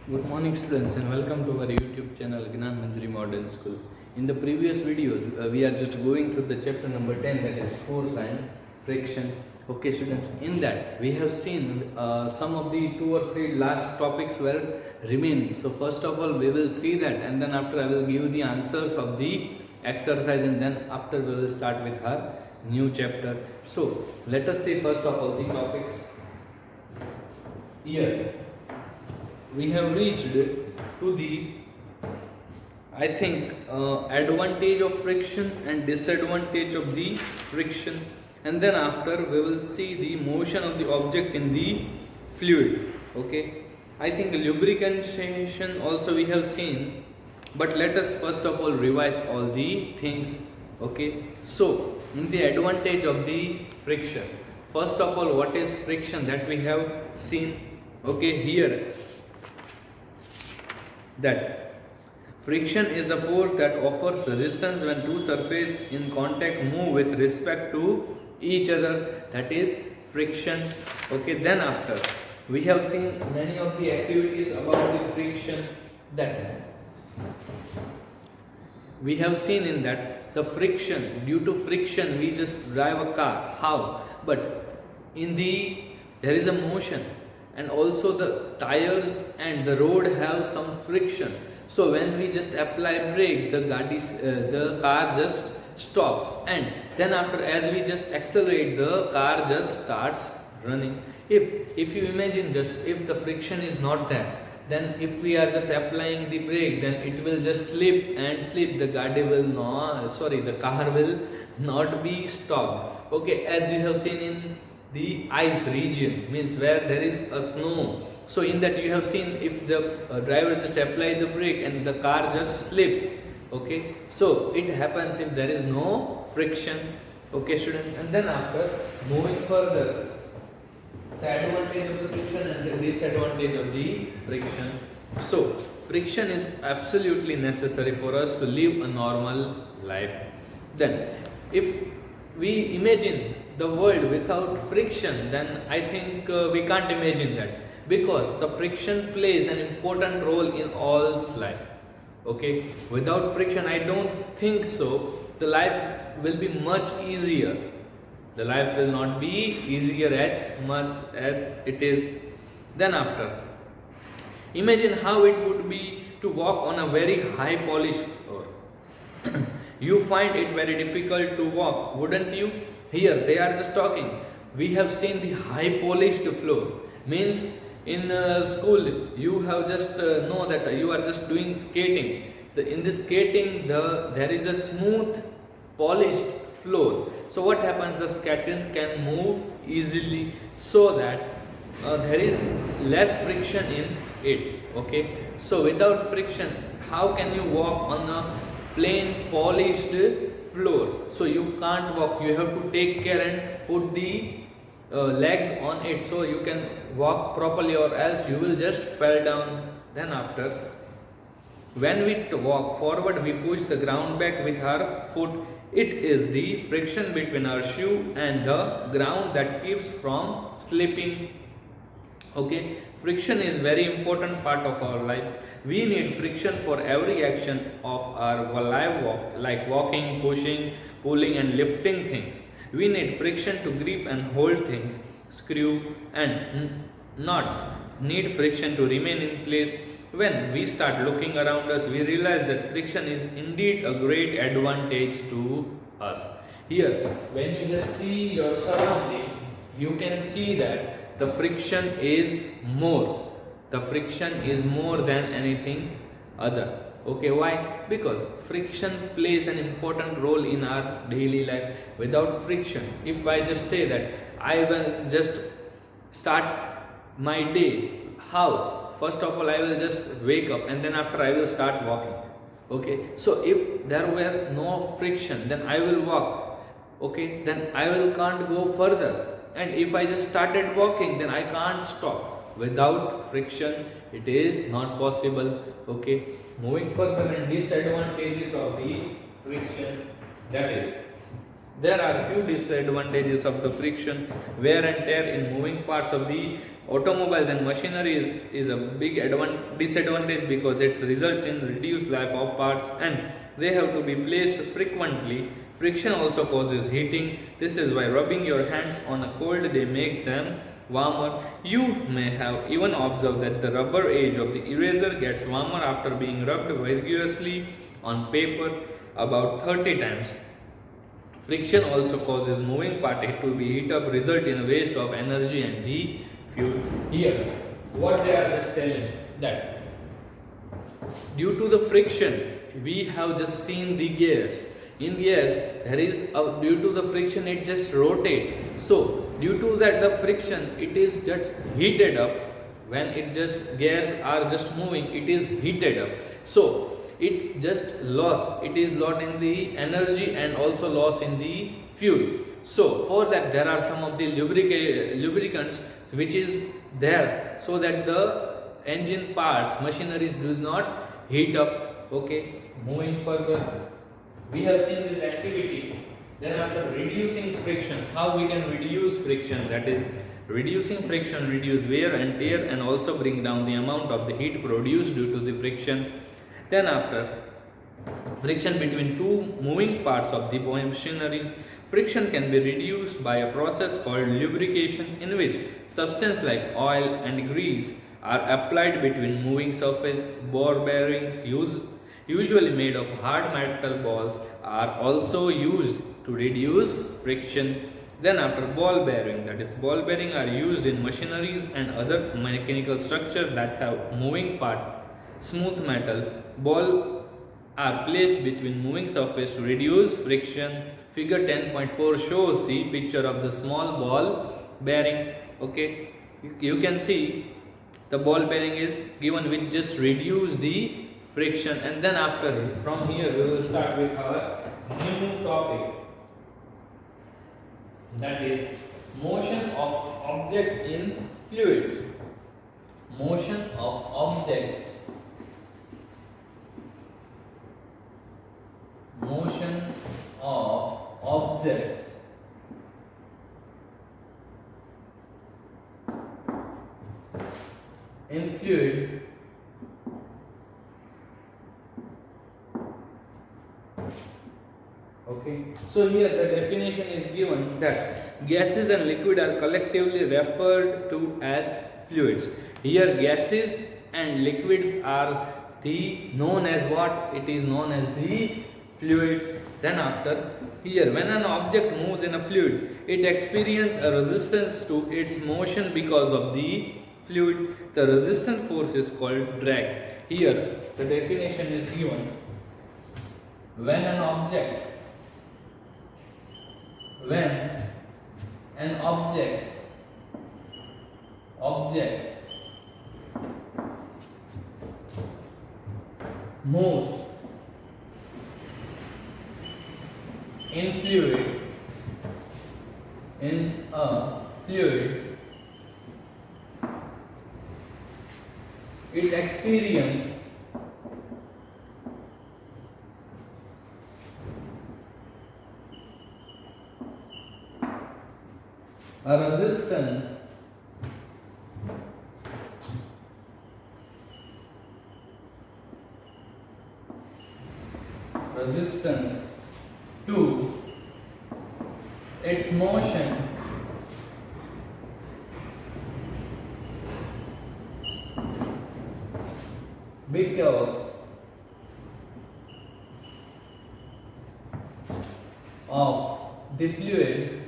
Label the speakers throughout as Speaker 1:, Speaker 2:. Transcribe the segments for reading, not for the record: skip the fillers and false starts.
Speaker 1: Good morning students and welcome to our YouTube channel Gnan Manjari Modern School. In the previous videos we are just going through the chapter number 10, that is force and friction. Okay students, in that we have seen some of the 2 or 3 last topics were remaining. So first of all we will see that, and then after I will give the answers of the exercise, and then after we will start with our new chapter. So let us see first of all the topics. Here we have reached to the advantage of friction and disadvantage of the friction, and then after we will see the motion of the object in the fluid. Okay, I think lubrication also we have seen, but let us first of all revise all the things. Okay, so in the advantage of the friction, first of all, what is friction that we have seen? Okay, here that friction is the force that offers resistance when two surfaces in contact move with respect to each other, that is friction. Okay, then after we have seen many of the activities about the friction, that we have seen in that the friction, due to friction we just drive a car. How? But in the there is a motion, and also the tires and the road have some friction. So when we just apply brake, the car just stops, and then after as we just accelerate, the car just starts running. If you imagine, just if the friction is not there, then if we are just applying the brake, then it will just slip and slip. The car will not be stopped. Okay, as you have seen in the ice region, means where there is a snow. So in that you have seen, if the driver just apply the brake and the car just slip. Okay, so it happens if there is no friction. Okay students, and then after moving further, the advantage of the friction and the disadvantage of the friction. So friction is absolutely necessary for us to live a normal life. Then if we imagine the world without friction, then I think we can't imagine that, because the friction plays an important role in all's life. Okay, without friction I don't think so the life will be much easier. The life will not be easier as much as it is. Then after, imagine how it would be to walk on a very high polished floor. You find it very difficult to walk, wouldn't you? Here they are just talking. We have seen the high polished floor. Means in school you have just know that you are just doing skating. In this skating, there is a smooth polished floor. So what happens? The skating can move easily, so that there is less friction in it. Okay. So without friction, how can you walk on a plain polished floor? So you can't walk. You have to take care and put the legs on it so you can walk properly, or else you will just fall down. Then after, when we walk forward, we push the ground back with our foot. It is the friction between our shoe and the ground that keeps from slipping. Okay, friction is very important part of our lives. We need friction for every action of our life walk, like walking, pushing, pulling and lifting things. We need friction to grip and hold things. Screw and knots need friction to remain in place. When we start looking around us, we realize that friction is indeed a great advantage to us. Here, when you just see your surrounding, you can see that the friction is more. The friction is more than anything other. Okay, why? Because friction plays an important role in our daily life. Without friction, if I just say that I will just start my day, how? First of all, I will just wake up, and then after I will start walking. Okay, so if there were no friction, then I will walk. Okay, then I will can't go further, and if I just started walking, then I can't stop. Without friction, it is not possible. Okay, moving further, and disadvantages of the friction, that is, There are few disadvantages of the friction. Wear and tear in moving parts of the automobiles and machinery is a big disadvantage because it results in reduced life of parts and they have to be placed frequently. Friction also causes heating. This is why rubbing your hands on a cold day makes them warmer. You may have even observed that the rubber edge of the eraser gets warmer after being rubbed vigorously on paper about 30 times. Friction also causes moving part to be heat up, result in a waste of energy and the fuel. Here, what they are just telling that due to the friction, we have just seen the gears. In gears, there is due to the friction, it just rotates. So, due to that the friction, it is just heated up. When it just gears are just moving, it is heated up. So, it just loss. It is loss in the energy and also loss in the fuel. So, for that, there are some of the lubricants which is there so that the engine parts, machineries do not heat up. Okay, moving further, we have seen this activity. Then after reducing friction, how we can reduce friction, that is reducing friction, reduce wear and tear and also bring down the amount of the heat produced due to the friction. Then after friction between two moving parts of the machineries, friction can be reduced by a process called lubrication in which substance like oil and grease are applied between moving surface. Ball bearings usually made of hard metal balls are also used to reduce friction. Then after ball bearing, that is ball bearing are used in machineries and other mechanical structure that have moving part. Smooth metal ball are placed between moving surface to reduce friction. Figure 10.4 shows the picture of the small ball bearing. Okay, you can see the ball bearing is given which just reduce the friction. And then after from here we will start with our new topic, that is motion of objects in fluid. Motion of objects. Motion of objects in fluid. Okay, so here the definition is given that gases and liquid are collectively referred to as fluids. Here gases and liquids are the known as what? It is known as the fluids. Then after here, when an object moves in a fluid, it experiences a resistance to its motion because of the fluid. The resistant force is called drag. Here the definition is given: when an object moves in a fluid, it experiences a resistance to its motion because of the fluid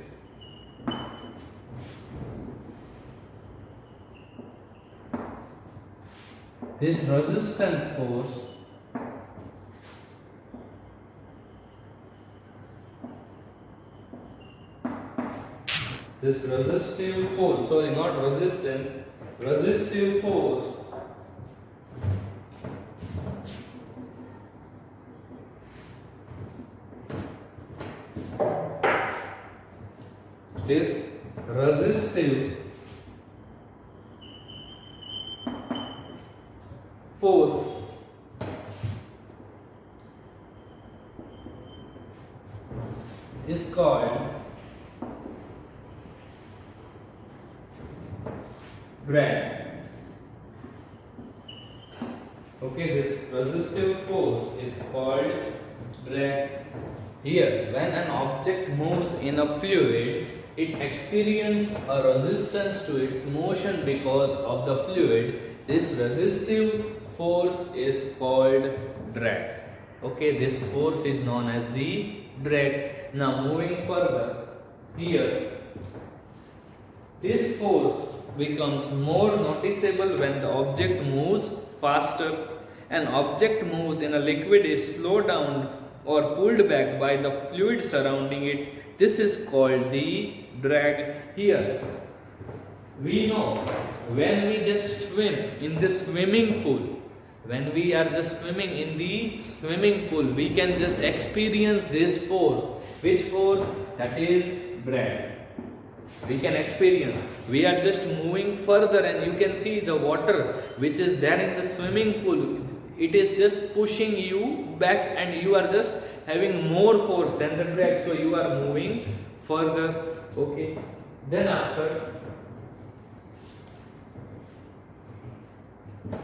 Speaker 1: this resistance force this resistive force, sorry, not resistance, resistive force this resistive force is called drag. Okay, this resistive force is called drag. Here, when an object moves in a fluid, it experiences a resistance to its motion because of the fluid. This resistive force is called drag. Okay, this force is known as the drag. Now, moving further, here, this force becomes more noticeable when the object moves faster. An object moves in a liquid is slowed down or pulled back by the fluid surrounding it. This is called the drag. Here, we know when we just swim in the swimming pool, when we are just swimming in the swimming pool, we can just experience this force. Which force? That is drag. We can experience. We are just moving further and you can see the water which is there in the swimming pool. It is just pushing you back and you are just having more force than the drag. So you are moving further. Okay. Then after,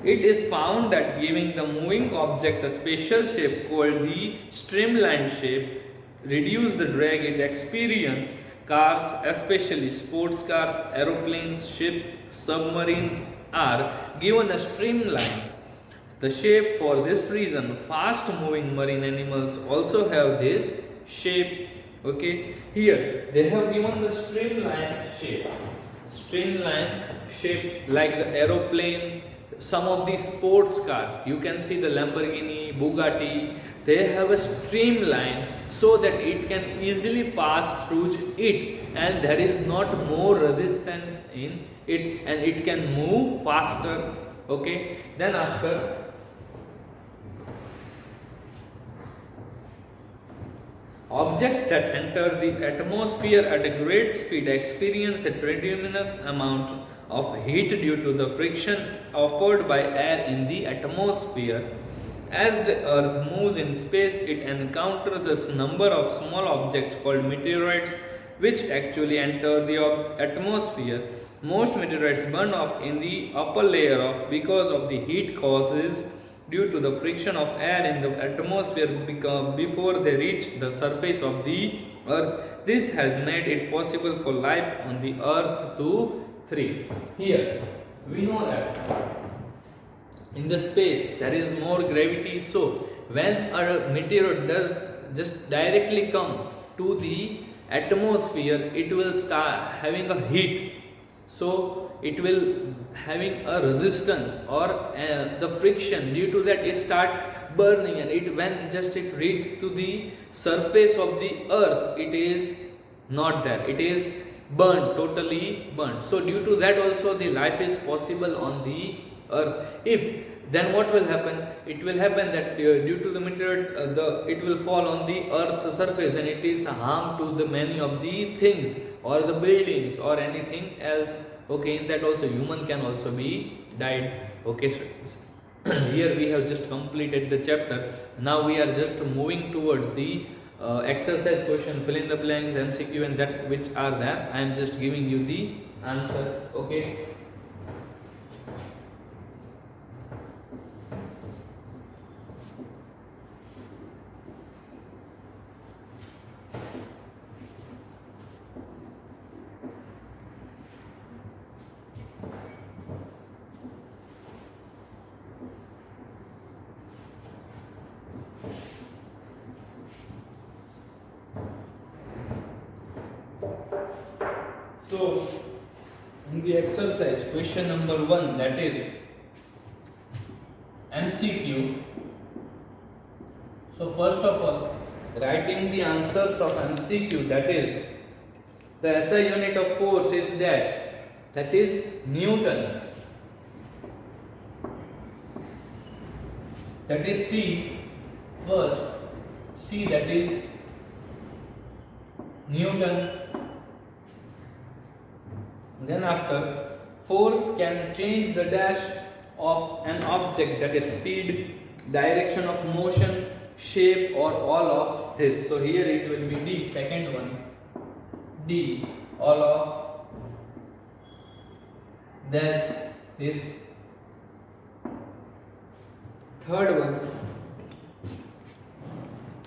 Speaker 1: it is found that giving the moving object a special shape called the streamlined shape reduce the drag it experiences. Cars, especially sports cars, aeroplanes, ships, submarines are given a streamline. The shape for this reason, fast moving marine animals also have this shape. Okay, here they have given the streamline shape. Streamline shape like the aeroplane, some of the sports car. You can see the Lamborghini, Bugatti. They have a streamline so that it can easily pass through it and there is not more resistance in it and it can move faster. Okay, then after, objects that enter the atmosphere at a great speed experience a tremendous amount of heat due to the friction offered by air in the atmosphere. As the earth moves in space, it encounters a number of small objects called meteorites which actually enter the atmosphere. Most meteorites burn off in the upper layer because of the heat causes due to the friction of air in the atmosphere before they reach the surface of the earth. This has made it possible for life on the earth to thrive. Here, we know that in the space there is more gravity, so when a meteor does just directly come to the atmosphere, it will start having a heat, so it will having a resistance or the friction. Due to that it start burning and it when just it reach to the surface of the earth, it is not there, it is burnt, totally burnt. So due to that also the life is possible on the earth. If then what will happen? It will happen that due to the meteor, it will fall on the earth's surface, then it is harm to the many of the things or the buildings or anything else. Okay, in that also human can also be died. Okay, so here we have just completed the chapter. Now we are just moving towards the exercise question, fill in the blanks, MCQ and that which are there. I am just giving you the answer. Okay. So, in the exercise, question number 1, that is MCQ. So, first of all, writing the answers of MCQ, that is, the SI unit of force is dash, that is Newton, that is C, first, C, that is Newton. Then after, force can change the dash of an object, that is speed, direction of motion, shape or all of this. So here it will be D, second one, D, all of this. Third one,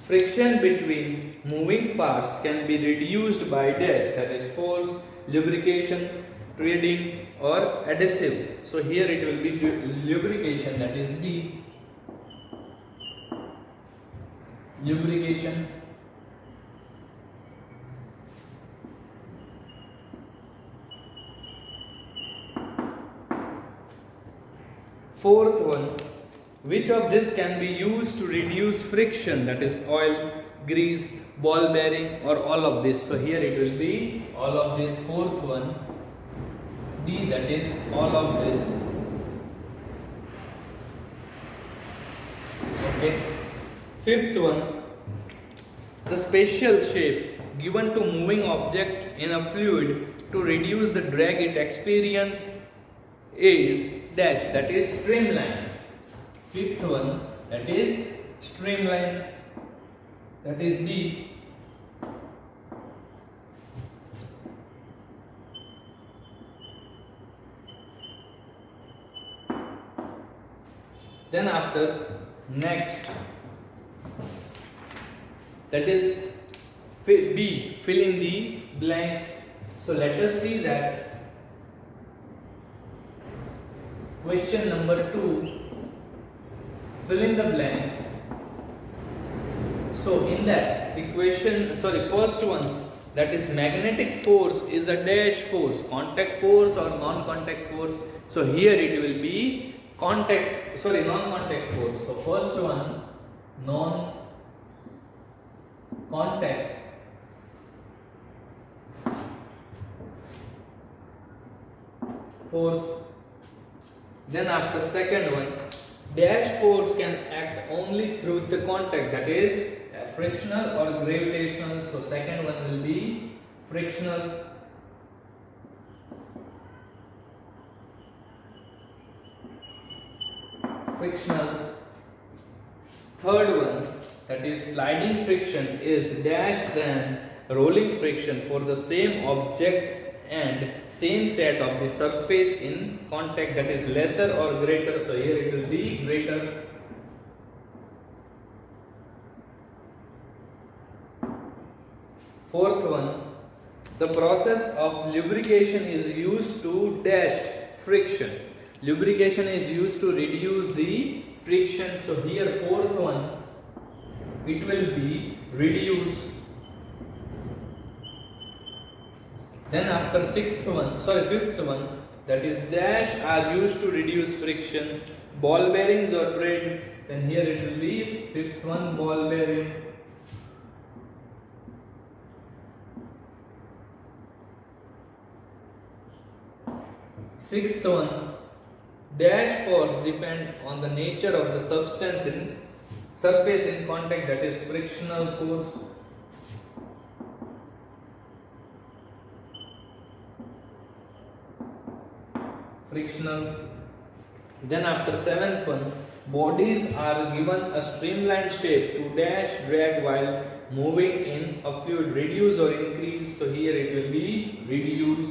Speaker 1: friction between moving parts can be reduced by dash, that is force, lubrication, treading or adhesive. So here it will be lubrication, that is D, lubrication. Fourth one, which of this can be used to reduce friction, that is oil, grease, ball bearing or all of this. So here it will be all of this. Fourth one, D, that is all of this. Okay. Fifth one, the special shape given to moving object in a fluid to reduce the drag it experience is dash, that is streamline. Fifth one, that is streamline, that is D. Then after, next, that is B, fill in the blanks. So let us see that question number 2, fill in the blanks. So in that the question, first one, that is magnetic force is a dash force, contact force or non-contact force. So here it will be non-contact force. So first one, non-contact force. Then after, second one, dash force can act only through the contact, that is frictional or gravitational. So second one will be frictional. Third one, that is sliding friction is dash than rolling friction for the same object and same set of the surface in contact, that is lesser or greater. So here it will be greater. Fourth one, the process of lubrication is used to dash friction. Lubrication is used to reduce the friction. So here fourth one, it will be reduce. Then after fifth one, that is dash are used to reduce friction, ball bearings or threads. Then here it will be fifth one, ball bearing. Sixth one, dash force depend on the nature of the substance in surface in contact, that is frictional force. Then after seventh one, bodies are given a streamlined shape to dash drag while moving in a fluid, reduce or increase. So here it will be reduce.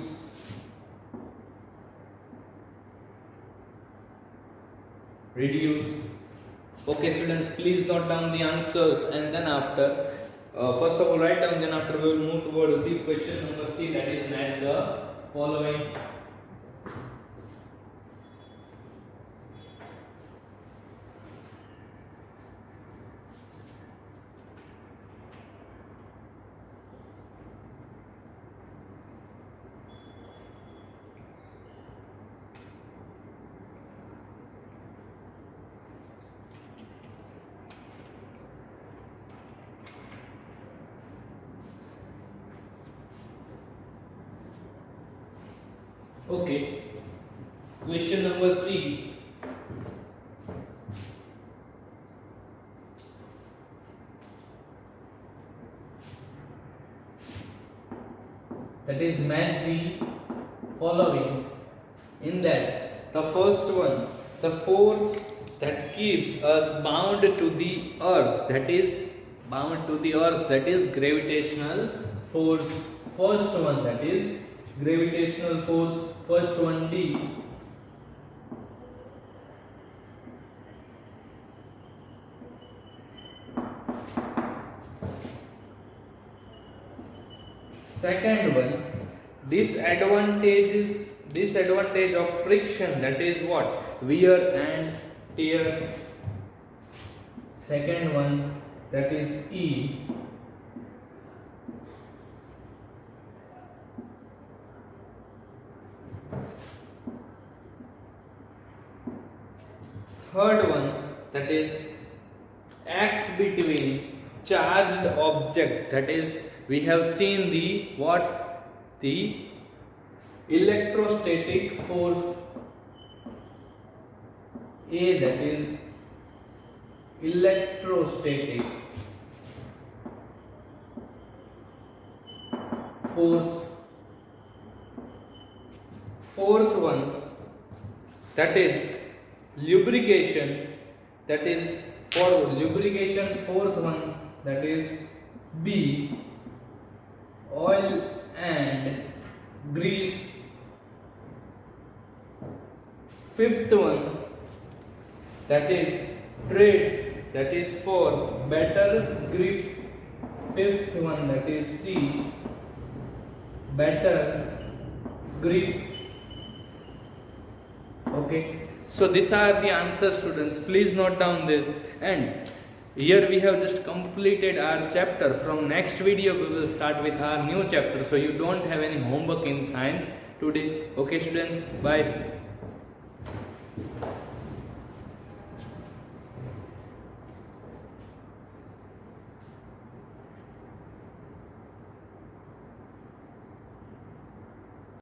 Speaker 1: Okay students, please note down the answers, and then after first of all write down, then after we will move towards the question number C, that is match the following. Okay, question number C. That is match the following. In that, the first one, the force that keeps us bound to the earth, that is gravitational force. First one, that is gravitational force. First one, D. Second one, disadvantage of friction, that is what? Wear and tear. Second one, that is E. Third one, that is acts between charged object, that is we have seen the what? The electrostatic force A, that is electrostatic force. Fourth one, that is lubrication, that is for lubrication. Fourth one, that is B, oil and grease. Fifth one, that is treads, that is for better grip. Fifth one, that is C, better grip. Okay, so these are the answers, students. Please note down this. And here we have just completed our chapter. From next video we will start with our new chapter, so you don't have any homework in science today. Okay students, bye.